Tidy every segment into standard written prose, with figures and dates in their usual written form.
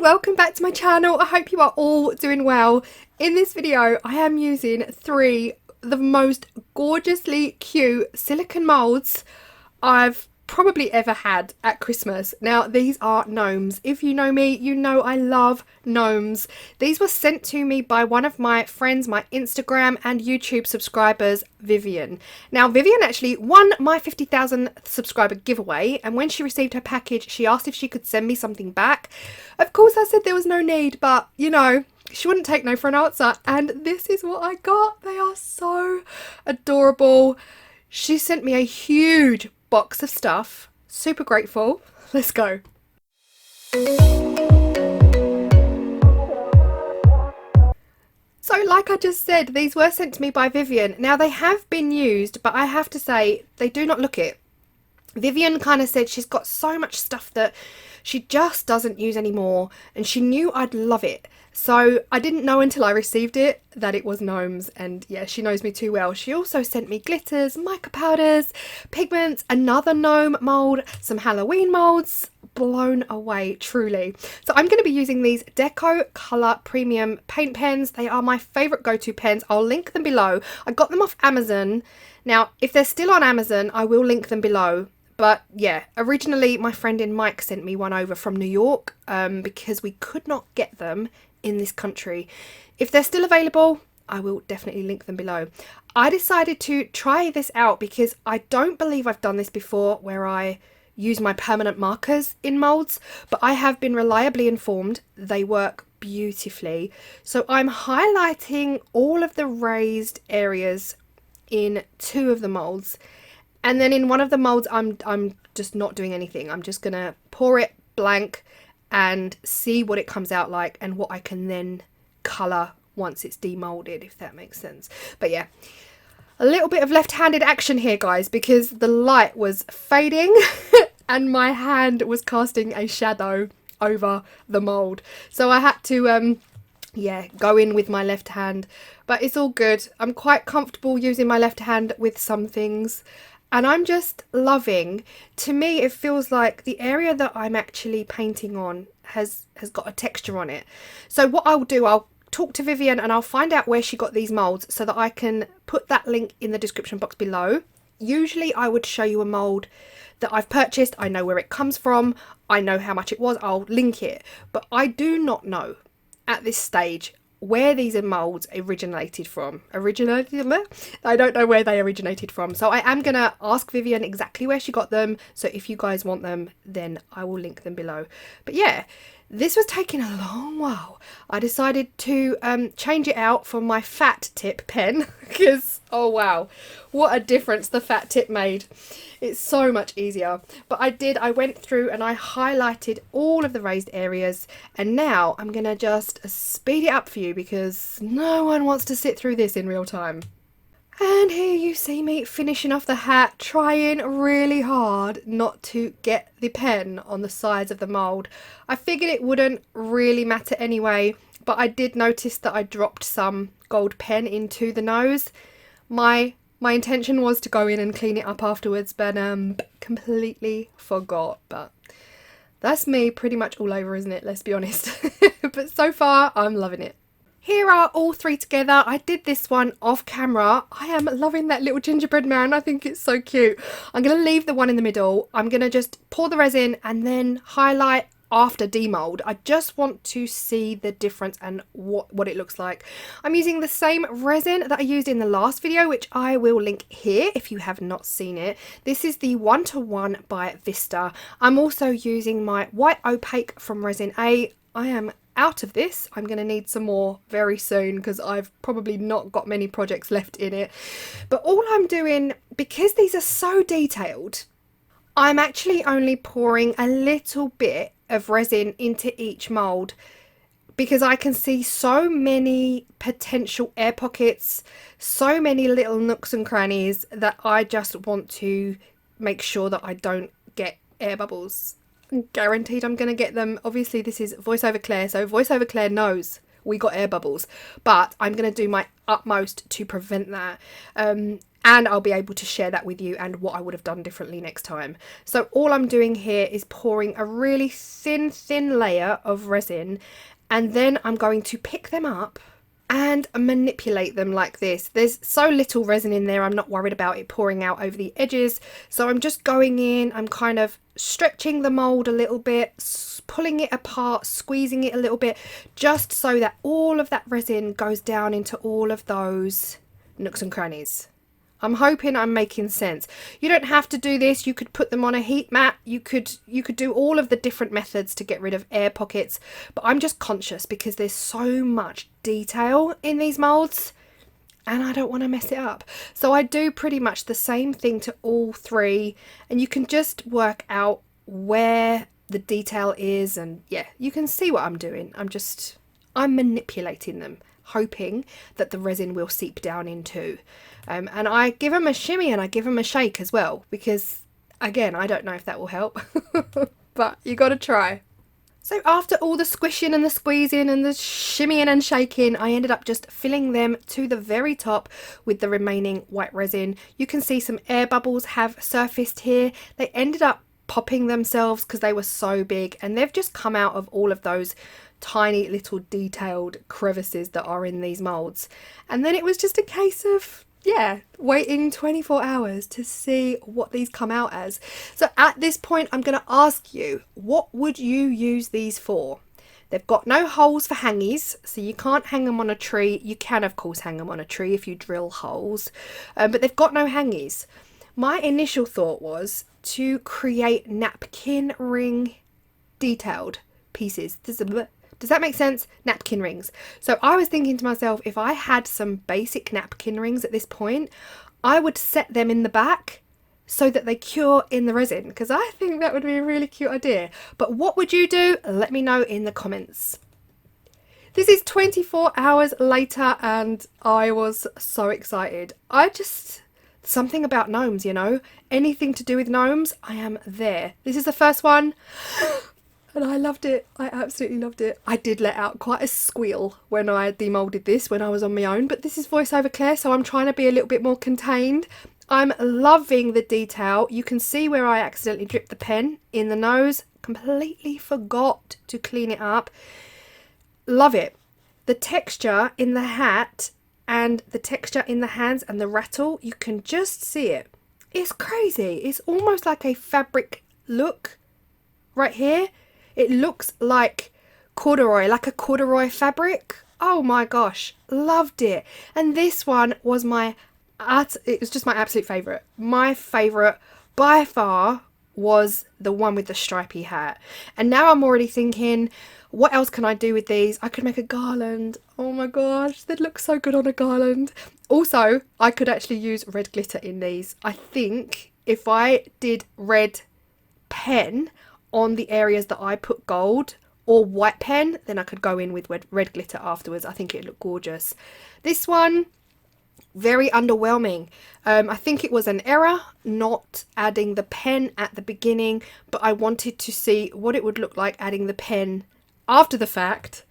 welcome back to my channel. I hope you are all doing well. In this video I am using three of the most gorgeously cute silicone moulds I've probably ever had at Christmas. Now these are gnomes. If you know me, you know I love gnomes. These were sent to me by one of my friends, my Instagram and YouTube subscribers, Vivienne. Now Vivienne actually won my 50,000 subscriber giveaway, and when she received her package she asked if she could send me something back. Of course I said there was no need, but you know, she wouldn't take no for an answer, and this is what I got. They are so adorable. She sent me a huge box of stuff. Super grateful. Let's go. So like I just said, these were sent to me by Vivienne. Now they have been used, but I have to say they do not look it. Vivienne kind of said she's got so much stuff that she just doesn't use anymore, and she knew I'd love it. So I didn't know until I received it that it was gnomes, and yeah, she knows me too well. She also sent me glitters, mica powders, pigments, another gnome mould, some Halloween moulds. Blown away, truly. So I'm going to be using these Deco Color premium paint pens. They are my favourite go-to pens. I'll link them below. I got them off Amazon. Now if they're still on Amazon I will link them below. But yeah, originally my friend in Mike sent me one over from New York because we could not get them in this country. If they're still available, I will definitely link them below. I decided to try this out because I don't believe I've done this before, where I use my permanent markers in moulds, but I have been reliably informed they work beautifully. So I'm highlighting all of the raised areas in two of the moulds, and then in one of the moulds I'm just not doing anything. I'm just gonna pour it blank and see what it comes out like and what I can then colour once it's demolded, if that makes sense. But yeah, a little bit of left-handed action here guys, because the light was fading and my hand was casting a shadow over the mould, so I had to yeah, go in with my left hand. But it's all good. I'm quite comfortable using my left hand with some things, and I'm just loving, to me it feels like the area that I'm actually painting on has got a texture on it. So what I'll do, I'll talk to Vivienne and I'll find out where she got these moulds so that I can put that link in the description box below. Usually I would show you a mould that I've purchased, I know where it comes from, I know how much it was, I'll link it, but I do not know at this stage where these moulds originated from. I don't know where they originated from, so I am gonna ask Vivienne exactly where she got them, so if you guys want them then I will link them below. But yeah, this was taking a long while. I decided to change it out for my fat tip pen because oh wow, what a difference the fat tip made. It's so much easier. But I went through and I highlighted all of the raised areas, and now I'm gonna just speed it up for you because no one wants to sit through this in real time. And here you see me finishing off the hat, trying really hard not to get the pen on the sides of the mould. I figured it wouldn't really matter anyway, but I did notice that I dropped some gold pen into the nose. My intention was to go in and clean it up afterwards, but completely forgot. But that's me pretty much all over, isn't it? Let's be honest. But so far I'm loving it. Here are all three together. I did this one off camera. I am loving that little gingerbread man. I think it's so cute. I'm going to leave the one in the middle. I'm going to just pour the resin and then highlight after demold. I just want to see the difference and what it looks like. I'm using the same resin that I used in the last video, which I will link here if you have not seen it. This is the 1:1 by Vista. I'm also using my White Opaque from Resin A. I am out of this. I'm going to need some more very soon because I've probably not got many projects left in it. But all I'm doing, because these are so detailed, I'm actually only pouring a little bit of resin into each mould because I can see so many potential air pockets, so many little nooks and crannies that I just want to make sure that I don't get air bubbles. Guaranteed I'm going to get them. Obviously this is VoiceOver Claire, so VoiceOver Claire knows we got air bubbles, but I'm going to do my utmost to prevent that. And and I'll be able to share that with you and what I would have done differently next time. So all I'm doing here is pouring a really thin layer of resin, and then I'm going to pick them up and manipulate them like this. There's so little resin in there, I'm not worried about it pouring out over the edges. So I'm just going in, I'm kind of stretching the mould a little bit, pulling it apart, squeezing it a little bit, just so that all of that resin goes down into all of those nooks and crannies. I'm hoping I'm making sense. You don't have to do this. You could put them on a heat mat. You could do all of the different methods to get rid of air pockets. But I'm just conscious because there's so much detail in these moulds and I don't want to mess it up. So I do pretty much the same thing to all three, and you can just work out where the detail is, and yeah, you can see what I'm doing. I'm manipulating them, hoping that the resin will seep down into. And I give them a shimmy and I give them a shake as well, because again, I don't know if that will help, but you got to try. So after all the squishing and the squeezing and the shimmying and shaking, I ended up just filling them to the very top with the remaining white resin. You can see some air bubbles have surfaced here. They ended up popping themselves because they were so big, and they've just come out of all of those tiny little detailed crevices that are in these moulds. And then it was just a case of waiting 24 hours to see what these come out as. So at this point, I'm going to ask you, what would you use these for? They've got no holes for hangies, so you can't hang them on a tree. You can, of course, hang them on a tree if you drill holes, but they've got no hangies. My initial thought was to create napkin ring detailed pieces. Does that make sense? Napkin rings. So I was thinking to myself, if I had some basic napkin rings at this point, I would set them in the back so that they cure in the resin, because I think that would be a really cute idea. But what would you do? Let me know in the comments. This is 24 hours later and I was so excited. Something about gnomes, you know, anything to do with gnomes, I am there. This is the first one. And I loved it. I absolutely loved it. I did let out quite a squeal when I demolded this when I was on my own, but this is voiceover Claire, so I'm trying to be a little bit more contained. I'm loving the detail. You can see where I accidentally dripped the pen in the nose. Completely forgot to clean it up. Love it. The texture in the hat and the texture in the hands and the rattle, you can just see it. It's crazy. It's almost like a fabric look right here. It looks like corduroy, like a corduroy fabric. Oh my gosh, loved it. And this one was it was just my absolute favourite. My favourite by far was the one with the stripy hat. And now I'm already thinking, what else can I do with these? I could make a garland. Oh my gosh, they'd look so good on a garland. Also, I could actually use red glitter in these. I think if I did red pen on the areas that I put gold, or white pen, then I could go in with red glitter afterwards. I think it'd look gorgeous. This one, very underwhelming. I think it was an error not adding the pen at the beginning, but I wanted to see what it would look like adding the pen after the fact.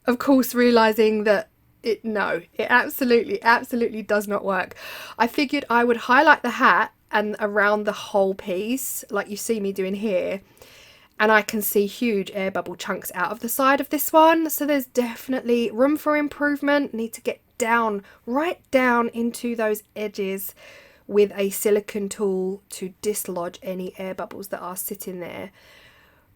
Of course, realizing that it absolutely does not work. I figured I would highlight the hat and around the whole piece, like you see me doing here, and I can see huge air bubble chunks out of the side of this one. So there's definitely room for improvement. Need to get right down into those edges with a silicone tool to dislodge any air bubbles that are sitting there.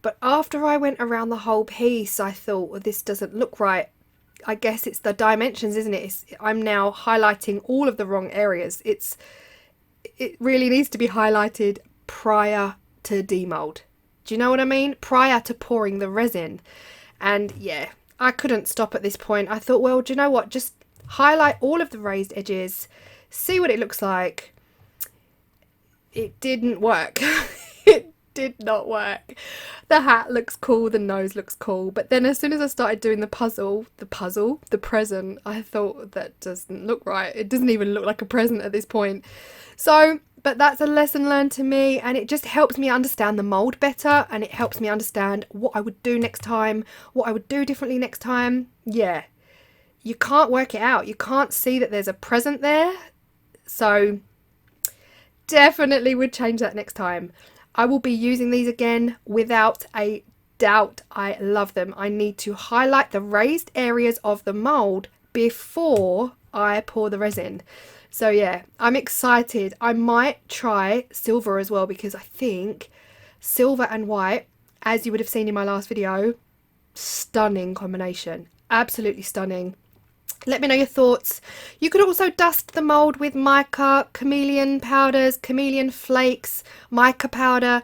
But after I went around the whole piece, I thought, well, this doesn't look right. I guess it's the dimensions, isn't it? I'm now highlighting all of the wrong areas. It really needs to be highlighted prior to demold. Do you know what I mean? Prior to pouring the resin. And yeah, I couldn't stop at this point. I thought, well, do you know what? Just highlight all of the raised edges, see what it looks like. It didn't work. It did not work. The hat looks cool, the nose looks cool, but then as soon as I started doing the present, I thought that doesn't look right. It doesn't even look like a present at this point. So, but that's a lesson learned to me, and it just helps me understand the mould better, and it helps me understand what I would do next time, what I would do differently next time. Yeah, you can't work it out. You can't see that there's a present there. So definitely would change that next time. I will be using these again without a doubt. I love them. I need to highlight the raised areas of the mould before I pour the resin. So yeah, I'm excited. I might try silver as well, because I think silver and white, as you would have seen in my last video, stunning combination. Absolutely stunning. Let me know your thoughts. You could also dust the mould with mica, chameleon powders, chameleon flakes, mica powder,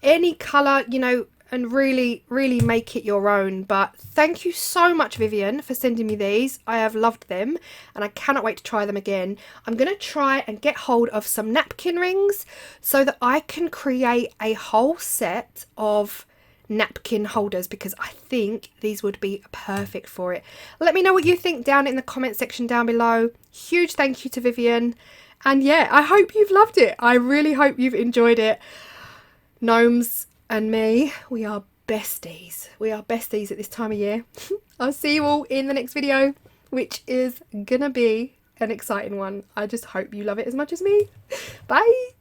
any colour, you know, and really, really make it your own. But thank you so much, Vivienne, for sending me these. I have loved them and I cannot wait to try them again. I'm going to try and get hold of some napkin rings so that I can create a whole set of napkin holders, because I think these would be perfect for it. Let me know what you think down in the comment section down below. Huge thank you to Vivienne, and yeah, I hope you've loved it. I really hope you've enjoyed it. Gnomes and me, we are besties. We are besties at this time of year. I'll see you all in the next video, which is gonna be an exciting one. I just hope you love it as much as me. Bye.